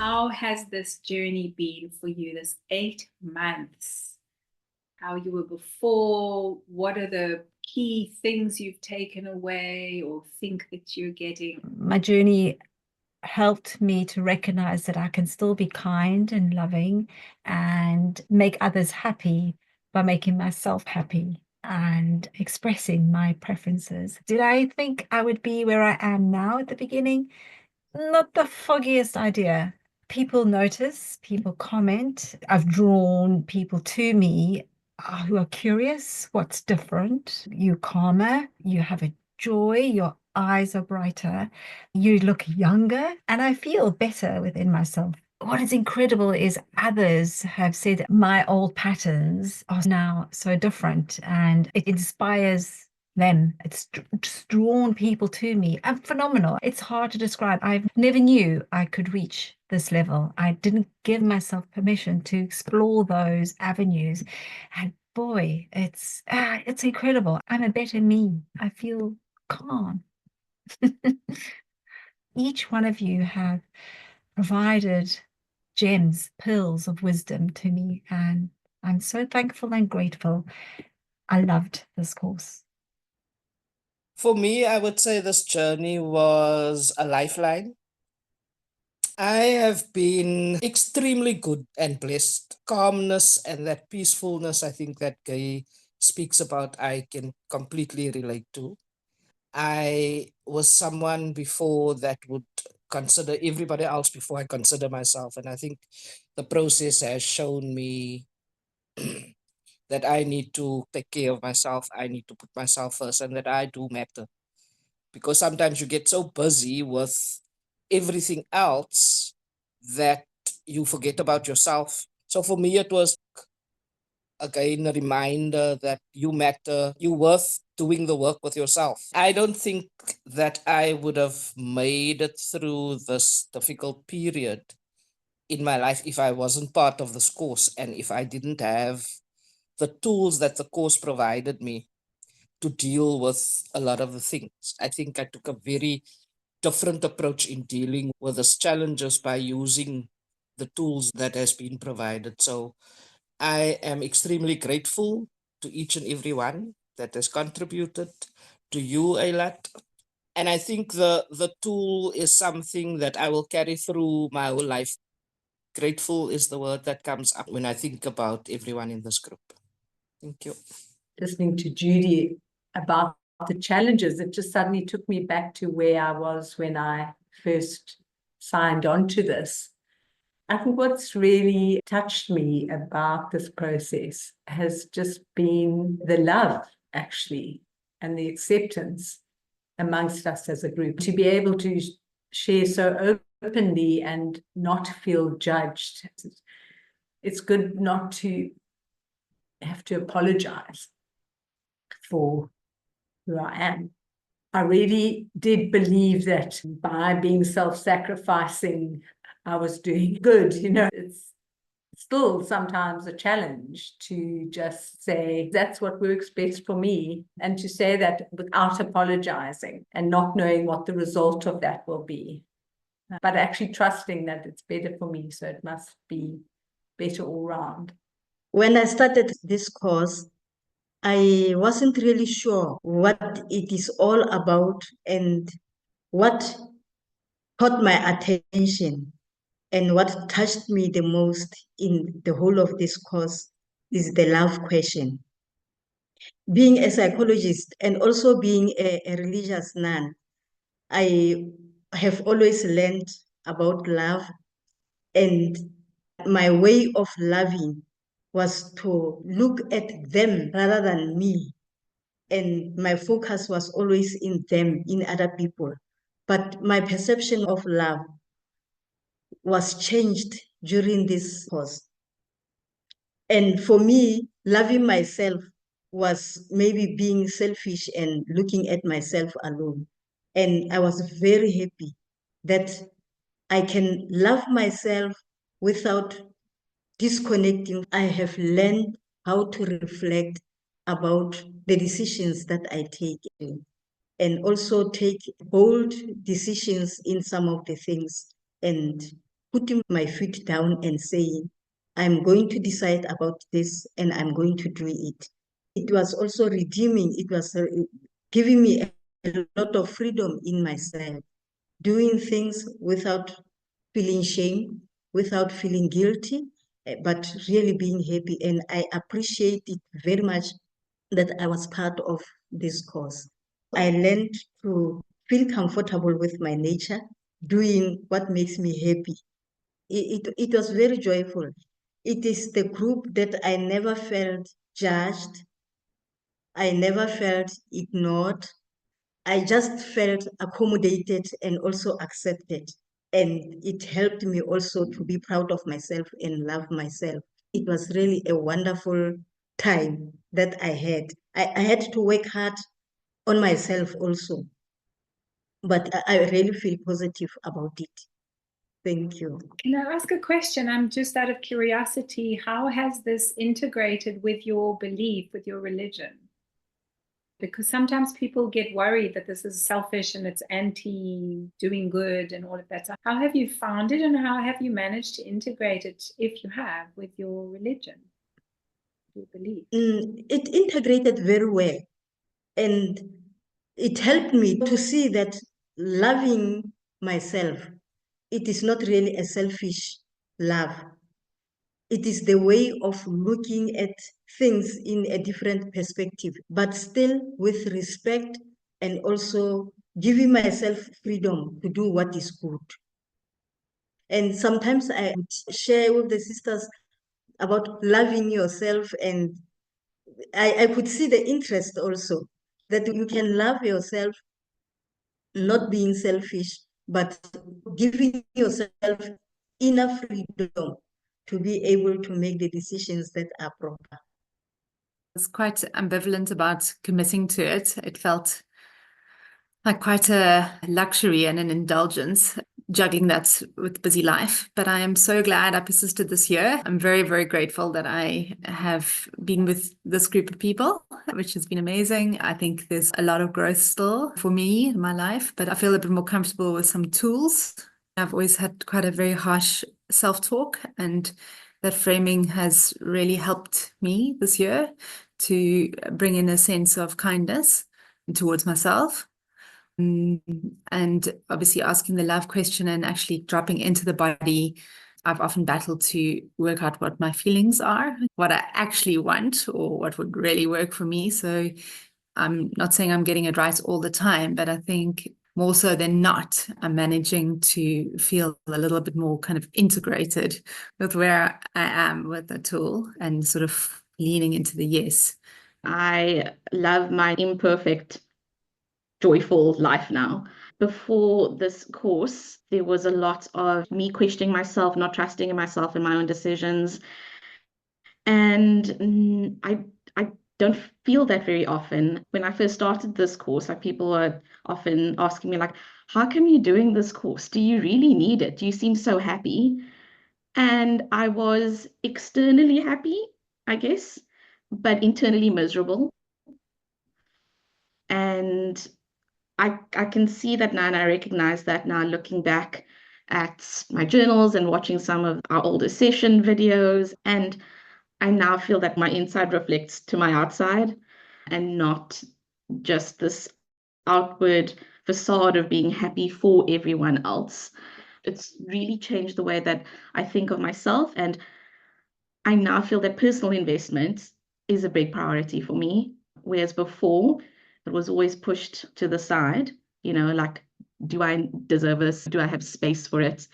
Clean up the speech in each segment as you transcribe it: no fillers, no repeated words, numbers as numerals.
how has this journey been for you, this 8 months? How you were before? What are the key things you've taken away or think that you're getting? My journey helped me to recognize that I can still be kind and loving and make others happy by making myself happy and expressing my preferences. Did I think I would be where I am now at the beginning? Not the foggiest idea. People notice, people comment. I've drawn people to me who are curious what's different. You're calmer, you have a joy, your eyes are brighter, you look younger, and I feel better within myself. What is incredible is others have said my old patterns are now so different, and it inspires them. It's drawn people to me. I'm phenomenal. It's hard to describe. I never knew I could reach this level. I didn't give myself permission to explore those avenues. And boy, it's incredible. I'm a better me. I feel calm. Each one of you have provided gems, pearls of wisdom to me, and I'm so thankful and grateful. I loved this course. For me, I would say this journey was a lifeline. I have been extremely good and blessed. Calmness and that peacefulness, I think that Guy speaks about, I can completely relate to. I was someone before that would consider everybody else before I consider myself. And I think the process has shown me that I need to take care of myself. I need to put myself first and that I do matter. Because sometimes you get so busy with everything else that you forget about yourself. So for me, it was again a reminder that you matter, you worth doing the work with yourself. I don't think that I would have made it through this difficult period in my life if I wasn't part of this course and if I didn't have the tools that the course provided me to deal with a lot of the things. I think I took a very different approach in dealing with these challenges by using the tools that has been provided. So I am extremely grateful to each and every one that has contributed, to you, Eilat. And I think the tool is something that I will carry through my whole life. Grateful is the word that comes up when I think about everyone in this group. Thank you. Listening to Judy about the challenges, it just suddenly took me back to where I was when I first signed on to this. I think what's really touched me about this process has just been the love, actually, and the acceptance amongst us as a group, to be able to share so openly and not feel judged. It's good not to have to apologize for who I am. I really did believe that by being self-sacrificing, I was doing good. It's still sometimes a challenge to just say, that's what works best for me, and to say that without apologizing and not knowing what the result of that will be. But actually trusting that it's better for me, so it must be better all round. When I started this course, I wasn't really sure what it is all about, and what caught my attention and what touched me the most in the whole of this course is the love question. Being a psychologist and also being a religious nun, I have always learned about love, and my way of loving was to look at them rather than me. And my focus was always in them, in other people. But my perception of love was changed during this course. And for me, loving myself was maybe being selfish and looking at myself alone. And I was very happy that I can love myself without disconnecting. I have learned how to reflect about the decisions that I take, and also take bold decisions in some of the things, and putting my feet down and saying, I'm going to decide about this and I'm going to do it. It was also redeeming. It was giving me a lot of freedom in myself, doing things without feeling shame, without feeling guilty, but really being happy. And I appreciate it very much that I was part of this course. I learned to feel comfortable with my nature, doing what makes me happy. It was very joyful. It is the group that I never felt judged. I never felt ignored. I just felt accommodated and also accepted. And it helped me also to be proud of myself and love myself. It was really a wonderful time that I had. I had to work hard on myself also, but I really feel positive about it. Thank you. Can I ask a question? I'm just out of curiosity. How has this integrated with your belief, with your religion? Because sometimes people get worried that this is selfish and it's anti doing good and all of that. So how have you found it and how have you managed to integrate it, if you have, with your religion, your belief? It integrated very well. And it helped me to see that loving myself, it is not really a selfish love. It is the way of looking at things in a different perspective, but still with respect and also giving myself freedom to do what is good. And sometimes I would share with the sisters about loving yourself, and I could see the interest also that you can love yourself, not being selfish, but giving yourself enough freedom to be able to make the decisions that are proper. I was quite ambivalent about committing to it. It felt like quite a luxury and an indulgence, juggling that with busy life. But I am so glad I persisted this year. I'm very, very grateful that I have been with this group of people, which has been amazing. I think there's a lot of growth still for me in my life, but I feel a bit more comfortable with some tools. I've always had quite a very harsh self-talk, and that framing has really helped me this year to bring in a sense of kindness towards myself. And obviously asking the love question and actually dropping into the body. I've often battled to work out what my feelings are, what I actually want, or what would really work for me. So I'm not saying I'm getting it right all the time, but I think more so than not, I'm managing to feel a little bit more kind of integrated with where I am with the tool and sort of leaning into the yes. I love my imperfect, joyful life now. Before this course, there was a lot of me questioning myself, not trusting in myself and my own decisions. And I don't feel that very often. When I first started this course, like people are often asking me, like, how come you're doing this course? Do you really need it? You seem so happy. And I was externally happy, I guess, but internally miserable. And I can see that now, and I recognize that now looking back at my journals and watching some of our older session videos. And I now feel that my inside reflects to my outside and not just this outward facade of being happy for everyone else. It's really changed the way that I think of myself. And I now feel that personal investment is a big priority for me, whereas before it was always pushed to the side, like, do I deserve this? Do I have space for it?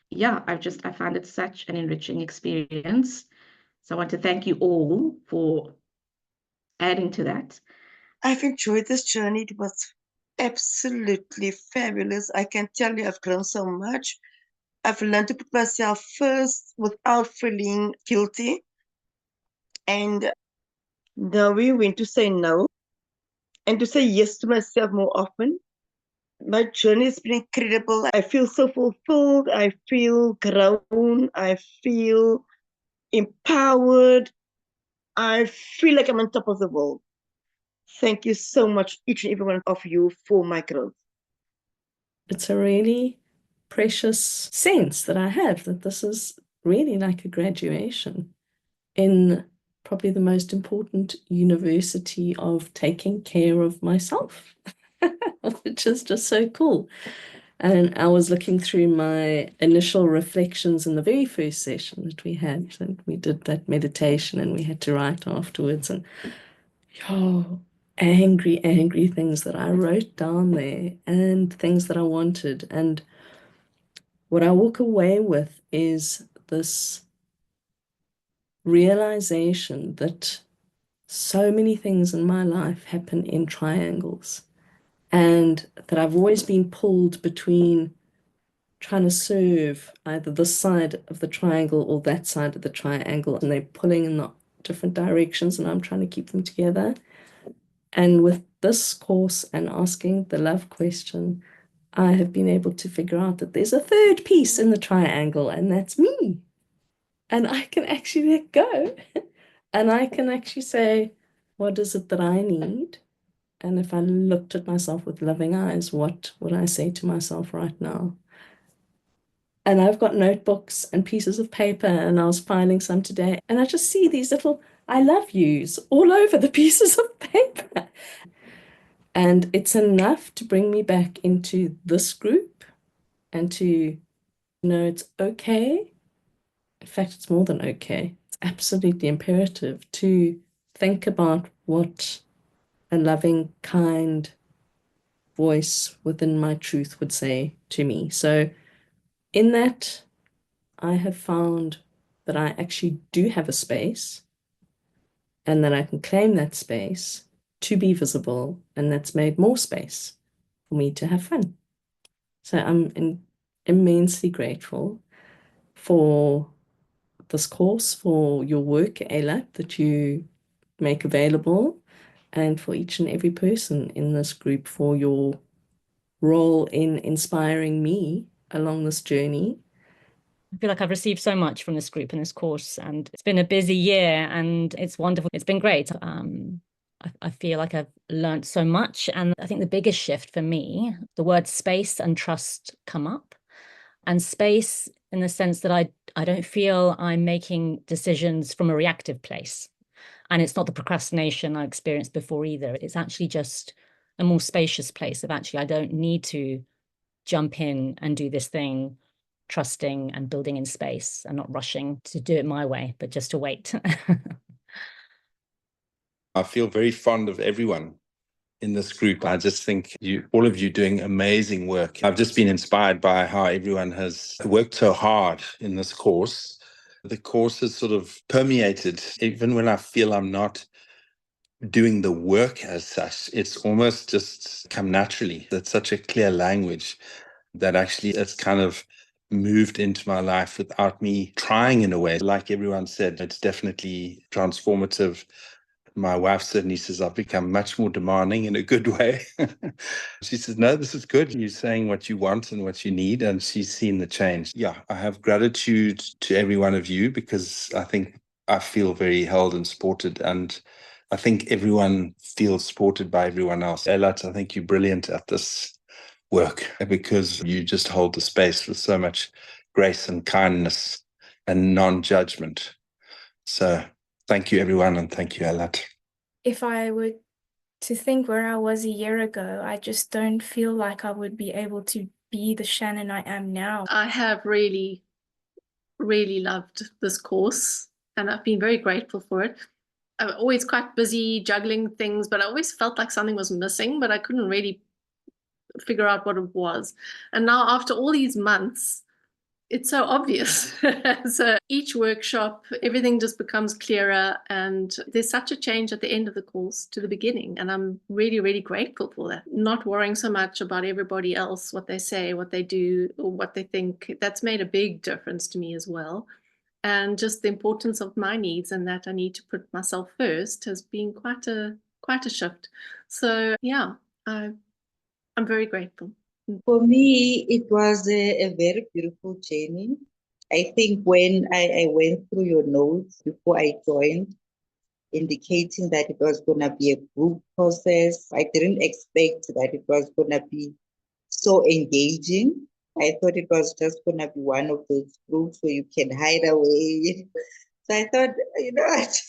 Yeah, I find it such an enriching experience. So I want to thank you all for adding to that. I've enjoyed this journey. It was absolutely fabulous. I can tell you I've grown so much. I've learned to put myself first without feeling guilty. And knowing when to say no and to say yes to myself more often. My journey has been incredible. I feel so fulfilled. I feel grown. I feel empowered. I feel like I'm on top of the world. Thank you so much, each and every one of you, for my growth. It's a really precious sense that I have that this is really like a graduation in probably the most important university of taking care of myself, which is just so cool. And I was looking through my initial reflections in the very first session that we had, and we did that meditation and we had to write afterwards, and angry things that I wrote down there and things that I wanted. And what I walk away with is this realization that so many things in my life happen in triangles, and that I've always been pulled between trying to serve either this side of the triangle or that side of the triangle, and they're pulling in the different directions, and I'm trying to keep them together. And with this course and asking the love question, I have been able to figure out that there's a third piece in the triangle, and that's me. And I can actually let go. And I can actually say, what is it that I need? And if I looked at myself with loving eyes, what would I say to myself right now? And I've got notebooks and pieces of paper, and I was filing some today, and I just see these little I love yous all over the pieces of paper. And it's enough to bring me back into this group and to know it's okay. In fact, it's more than okay. It's absolutely imperative to think about what a loving, kind voice within my truth would say to me. So in that, I have found that I actually do have a space, and that I can claim that space to be visible, and that's made more space for me to have fun. So I'm immensely grateful for this course, for your work, Eilat, that you make available, and for each and every person in this group for your role in inspiring me along this journey. I feel like I've received so much from this group and this course, and it's been a busy year and it's wonderful. It's been great. I feel like I've learned so much. And I think the biggest shift for me, the words space and trust come up. And space in the sense that I don't feel I'm making decisions from a reactive place. And it's not the procrastination I experienced before either. It's actually just a more spacious place of actually, I don't need to jump in and do this thing, trusting and building in space and not rushing to do it my way, but just to wait. I feel very fond of everyone in this group. I just think all of you doing amazing work. I've just been inspired by how everyone has worked so hard in this course. The course has sort of permeated, even when I feel I'm not doing the work as such, it's almost just come naturally. It's such a clear language that actually it's kind of moved into my life without me trying in a way. Like everyone said, it's definitely transformative. My wife certainly says I've become much more demanding in a good way. She says, no, this is good. You're saying what you want and what you need, and she's seen the change. Yeah, I have gratitude to every one of you because I think I feel very held and supported, and I think everyone feels supported by everyone else. Eilat, I think you're brilliant at this work because you just hold the space with so much grace and kindness and non-judgment. So thank you, everyone, and thank you, Eilat. If I were to think where I was a year ago, I just don't feel like I would be able to be the Shannon I am now. I have really, really loved this course, and I've been very grateful for it. I'm always quite busy juggling things, but I always felt like something was missing, but I couldn't really figure out what it was. And now after all these months, it's so obvious. So each workshop, everything just becomes clearer, and there's such a change at the end of the course to the beginning. And I'm really, really grateful for that. Not worrying so much about everybody else, what they say, what they do, or what they think. That's made a big difference to me as well. And just the importance of my needs and that I need to put myself first has been quite a shift. So yeah, I'm very grateful. For me, it was a very beautiful journey. I think when I went through your notes before I joined, indicating that it was going to be a group process, I didn't expect that it was going to be so engaging. I thought it was just gonna be one of those groups where you can hide away. So I thought, you know what?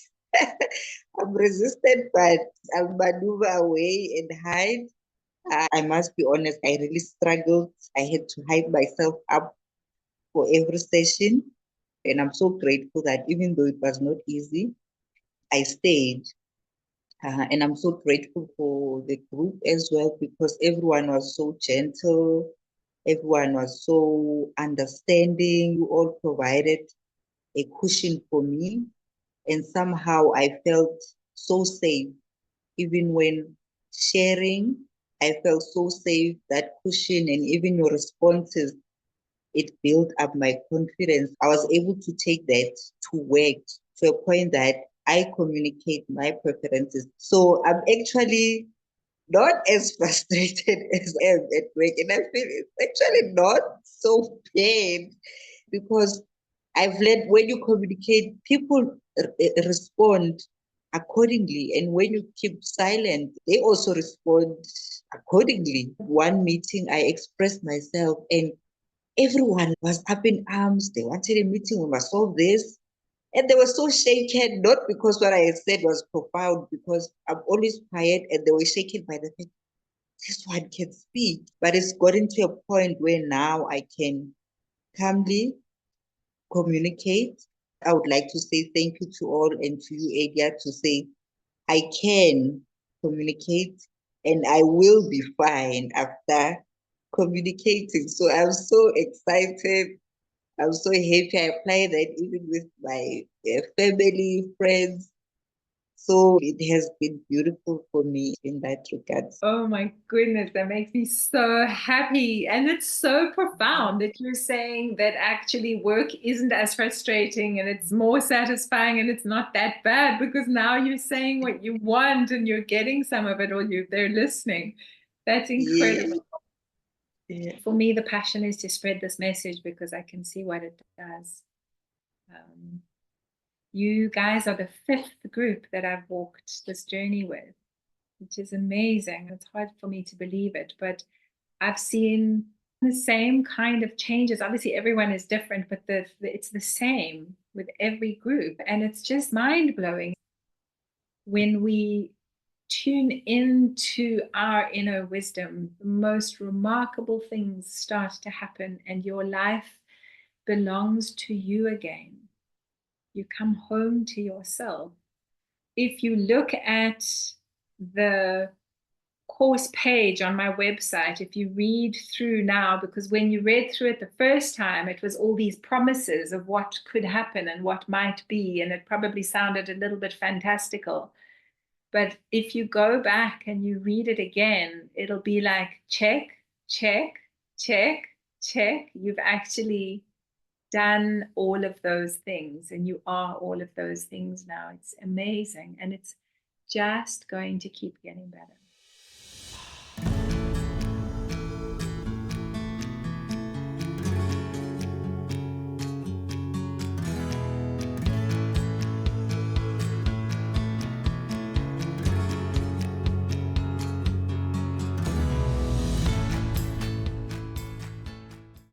I'm resistant, but I'll maneuver away and hide. I must be honest, I really struggled. I had to hide myself up for every session. And I'm so grateful that even though it was not easy, I stayed. And I'm so grateful for the group as well, because everyone was so gentle. Everyone was so understanding. You all provided a cushion for me. And somehow I felt so safe. Even when sharing, I felt so safe. That cushion and even your responses, it built up my confidence. I was able to take that to work to a point that I communicate my preferences. So I'm actually not as frustrated as I am at work. And I feel it's actually not so bad, because I've learned when you communicate, people respond accordingly. And when you keep silent, they also respond accordingly. One meeting, I expressed myself and everyone was up in arms. They wanted a meeting, we must solve this. And they were so shaken, not because what I had said was profound, because I'm always quiet, and they were shaken by the fact this one can speak. But it's gotten to a point where now I can calmly communicate. I would like to say thank you to all, and to you, Adia, to say I can communicate and I will be fine after communicating. So I'm so excited. I'm so happy. I apply that even with my family, friends. So it has been beautiful for me in that regard. Oh my goodness, that makes me so happy. And it's so profound that you're saying that actually work isn't as frustrating and it's more satisfying and it's not that bad, because now you're saying what you want and you're getting some of it, or they're listening. That's incredible. Yeah. For me, the passion is to spread this message because I can see what it does. You guys are the 5th group that I've walked this journey with, which is amazing. It's hard for me to believe it, but I've seen the same kind of changes. Obviously, everyone is different, but it's the same with every group. And it's just mind-blowing when we tune into our inner wisdom. The most remarkable things start to happen, and your life belongs to you again. You come home to yourself. If you look at the course page on my website, if you read through now, because when you read through it the first time, it was all these promises of what could happen and what might be, and it probably sounded a little bit fantastical. But if you go back and you read it again, it'll be like, check, check, check, check. You've actually done all of those things, and you are all of those things now. It's amazing, and it's just going to keep getting better.